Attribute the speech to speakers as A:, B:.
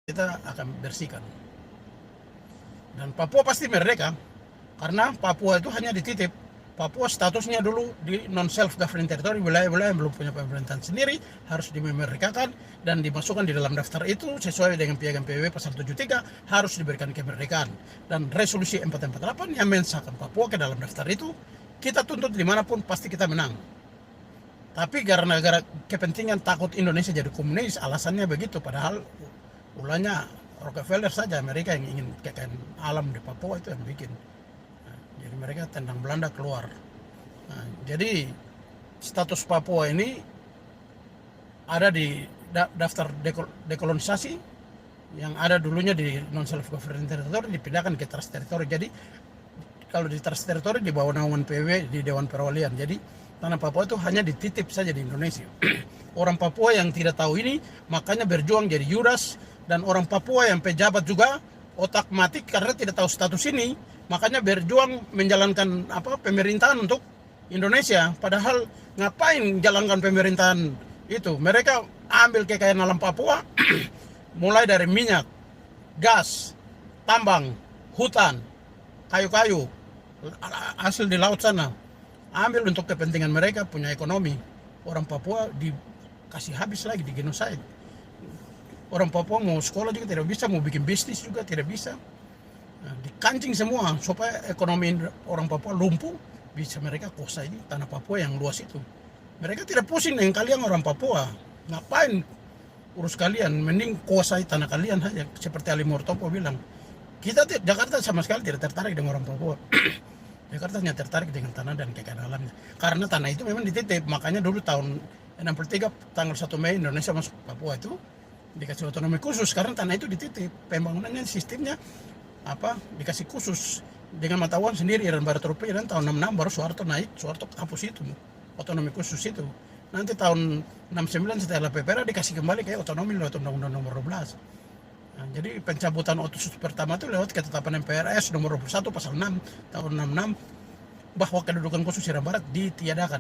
A: kita akan bersihkan. Dan Papua pasti merdeka, karena Papua itu hanya dititip. Papua statusnya dulu di non-self-governing territory, wilayah-wilayah yang belum punya pemerintahan sendiri, harus dimerdekakan dan dimasukkan di dalam daftar itu sesuai dengan Piagam PBB pasal 73, harus diberikan kemerdekaan. Dan resolusi 448 yang mensahkan Papua ke dalam daftar itu, kita tuntut dimanapun pasti kita menang. Tapi gara-gara kepentingan takut Indonesia jadi komunis, alasannya begitu. Padahal ulahnya Rockefeller saja, Amerika yang ingin kekayaan alam di Papua itu yang bikin. Nah, jadi mereka tendang Belanda keluar. Nah, jadi status Papua ini ada di daftar dekolonisasi yang ada dulunya di non-self-governing territory, dipindahkan ke trust territory. Jadi kalau di trust territory di bawah naungan PBB di Dewan Perwalian. Jadi tanah Papua itu hanya dititip saja di Indonesia. Orang Papua yang tidak tahu ini makanya berjuang jadi Yudas, dan orang Papua yang pejabat juga otak mati karena tidak tahu status ini, makanya berjuang menjalankan pemerintahan untuk Indonesia. Padahal ngapain jalankan pemerintahan itu? Mereka ambil kekayaan alam Papua mulai dari minyak, gas, tambang, hutan, kayu-kayu, hasil di laut sana, ambil untuk kepentingan mereka punya ekonomi. Orang Papua dikasih habis lagi, di genocide. Orang Papua mau sekolah juga tidak bisa, mau bikin bisnis juga tidak bisa. Nah, dikancing semua supaya ekonomi orang Papua lumpuh, bisa mereka kuasai di tanah Papua yang luas itu. Mereka tidak pusing dengan kalian orang Papua. Ngapain urus kalian, mending kuasai tanah kalian saja. Seperti Ali Murtopo bilang, Jakarta sama sekali tidak tertarik dengan orang Papua. Jakarta hanya tertarik dengan tanah dan kekayaan alamnya. Karena tanah itu memang dititip, makanya dulu tahun 63 tanggal 1 Mei Indonesia masuk Papua itu dikasih otonomi khusus karena tanah itu dititip. Pembangunannya sistemnya dikasih khusus dengan mata uang sendiri. Dan baru terpilih tahun 66 baru Soeharto naik, Soeharto hapus itu otonomi khusus itu. Nanti tahun 69 setelah PPRA dikasih kembali ke otonomi lewat Undang-Undang nomor 12. Nah, jadi pencabutan otosus pertama itu lewat ketetapan MPRS nomor 21 pasal 6 tahun 66 bahwa kedudukan khusus Irian Barat ditiadakan.